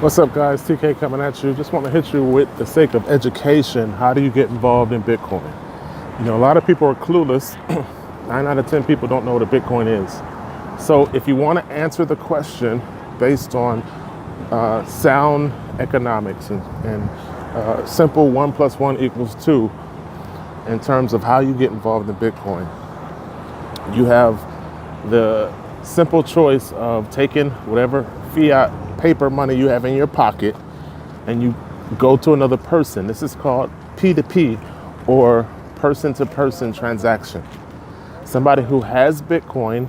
What's up, guys? TK coming at you. Just want to hit you with the sake of education. How do you get involved in Bitcoin? You know, a lot of people are clueless. 9 out of 10 people don't know what a Bitcoin is. So if you want to answer the question based on sound economics and simple 1 plus 1 equals 2 in terms of how you get involved in Bitcoin, you have the simple choice of taking whatever fiat paper money you have in your pocket and you go to another person. This is called P2P, or person-to-person transaction. Somebody who has Bitcoin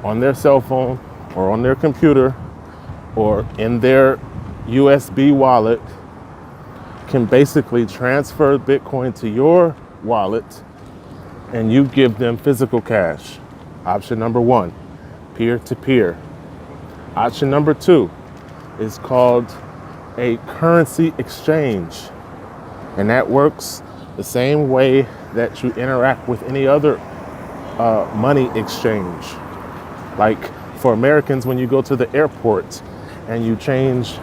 on their cell phone or on their computer or in their USB wallet can basically transfer Bitcoin to your wallet and you give them physical cash. Option number 1, peer-to-peer. Option number 2 is called a currency exchange. And that works the same way that you interact with any other money exchange. Like for Americans, when you go to the airport and you change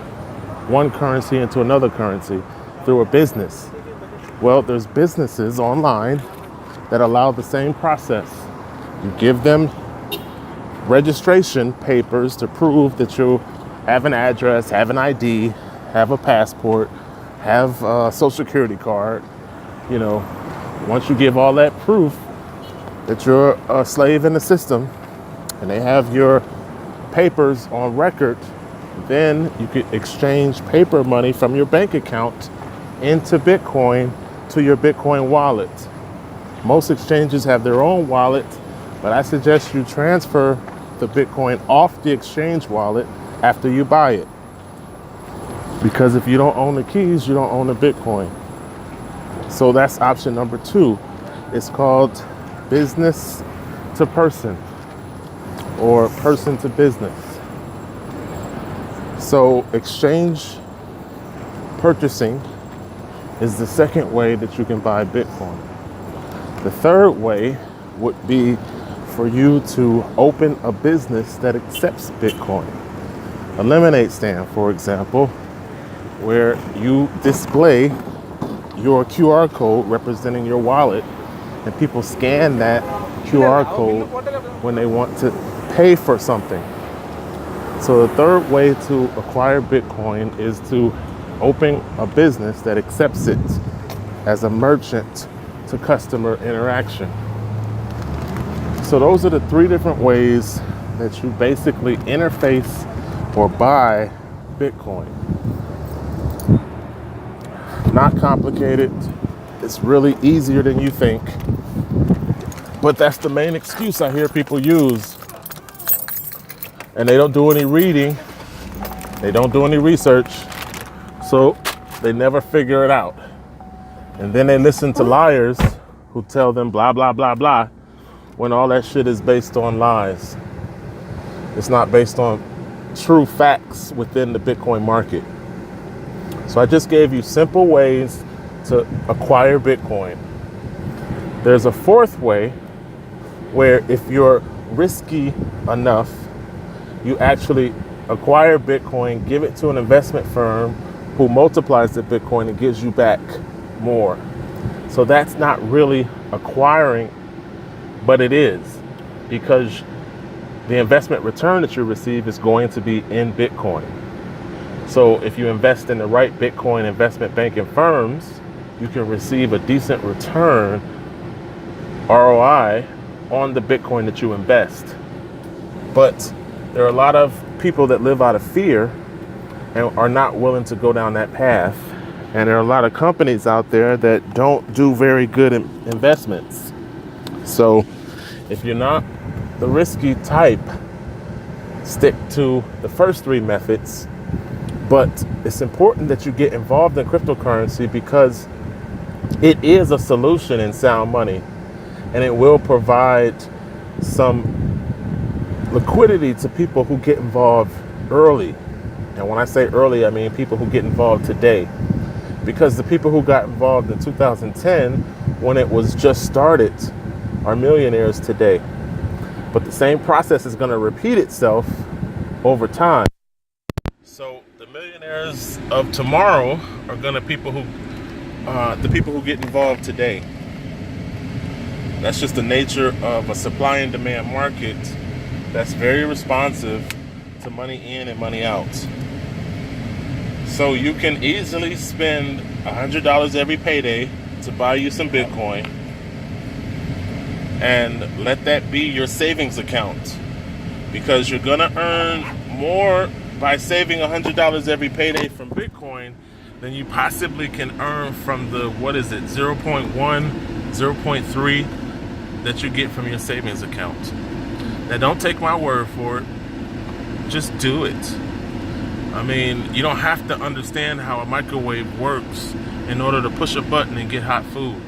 one currency into another currency through a business. Well, there's businesses online that allow the same process. You give them registration papers to prove that you have an address, have an ID, have a passport, have a social security card. You know, once you give all that proof that you're a slave in the system and they have your papers on record, then you could exchange paper money from your bank account into Bitcoin to your Bitcoin wallet. Most exchanges have their own wallet, but I suggest you transfer the Bitcoin off the exchange wallet after you buy it. Because if you don't own the keys, you don't own the Bitcoin. So that's option number 2. It's called business to person or person to business. So exchange purchasing is the second way that you can buy Bitcoin. The third way would be for you to open a business that accepts Bitcoin. A lemonade stand, for example, where you display your QR code representing your wallet and people scan that QR code when they want to pay for something. So the third way to acquire Bitcoin is to open a business that accepts it as a merchant to customer interaction. So those are the 3 different ways that you basically interface or buy Bitcoin. Not complicated. It's really easier than you think. But that's the main excuse I hear people use. And they don't do any reading. They don't do any research. So they never figure it out. And then they listen to liars who tell them blah, blah, blah, blah, when all that shit is based on lies. It's not based on true facts within the Bitcoin market. So I just gave you simple ways to acquire Bitcoin. There's a fourth way where if you're risky enough, you actually acquire Bitcoin, give it to an investment firm who multiplies the Bitcoin and gives you back more. So that's not really acquiring, but it is, because the investment return that you receive is going to be in Bitcoin. So if you invest in the right Bitcoin investment banking firms, you can receive a decent return, ROI, on the Bitcoin that you invest. But there are a lot of people that live out of fear and are not willing to go down that path. And there are a lot of companies out there that don't do very good investments. So if you're not the risky type, stick to the first 3 methods. But it's important that you get involved in cryptocurrency because it is a solution in sound money, and it will provide some liquidity to people who get involved early. And when I say early, I mean people who get involved today. Because the people who got involved in 2010, when it was just started, are millionaires today. But the same process is going to repeat itself over time. So the millionaires of tomorrow are gonna the people who get involved today. That's just the nature of a supply and demand market that's very responsive to money in and money out. So you can easily spend $100 every payday to buy you some Bitcoin and let that be your savings account, because you're gonna earn more by saving $100 every payday from Bitcoin than you possibly can earn from the, 0.1, 0.3 that you get from your savings account. Now, don't take my word for it. Just do it. I mean, you don't have to understand how a microwave works in order to push a button and get hot food.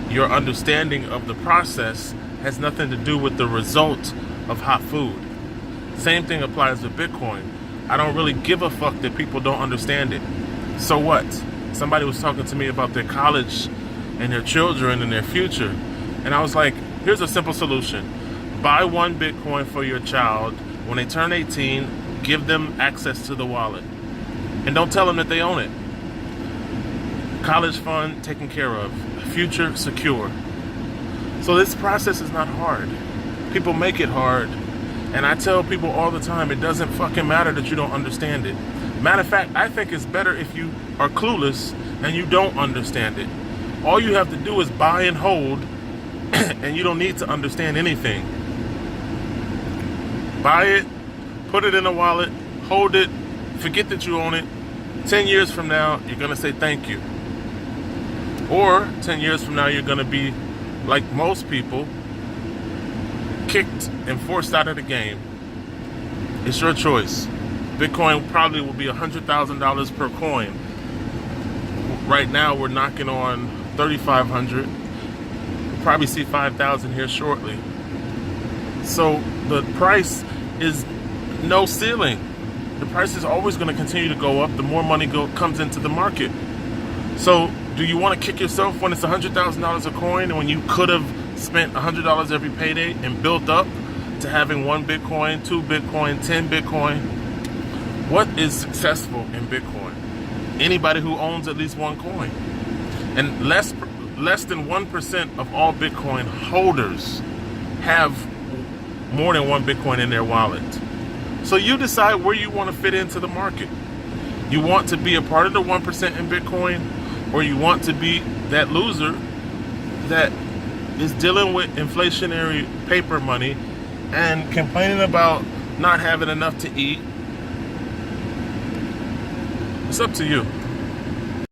Your understanding of the process has nothing to do with the result of hot food. Same thing applies to Bitcoin. I don't really give a fuck that people don't understand it. So what? Somebody was talking to me about their college and their children and their future. And I was like, here's a simple solution. Buy one Bitcoin for your child. When they turn 18, give them access to the wallet. And don't tell them that they own it. College fund taken care of. Future secure. So this process is not hard. People make it hard. And I tell people all the time, it doesn't fucking matter that you don't understand it. Matter of fact, I think it's better if you are clueless and you don't understand it. All you have to do is buy and hold, and you don't need to understand anything. Buy it, put it in a wallet, hold it, forget that you own it. 10 years from now, you're going to say thank you. Or 10 years from now, you're going to be like most people, kicked and forced out of the game. It's your choice. Bitcoin probably will be $100,000 per coin. Right now we're knocking on 3,500. We'll probably see 5,000 here shortly. So the price is no ceiling. The price is always going to continue to go up the more money comes into the market. So do you want to kick yourself when it's $100,000 a coin and when you could have spent $100 every payday and built up to having 1 Bitcoin, 2 Bitcoin, 10 Bitcoin? What is successful in Bitcoin? Anybody who owns at least one coin. And less than 1% of all Bitcoin holders have more than 1 Bitcoin in their wallet. So you decide where you want to fit into the market. You want to be a part of the 1% in Bitcoin, or you want to be that loser that is dealing with inflationary paper money and complaining about not having enough to eat. It's up to you.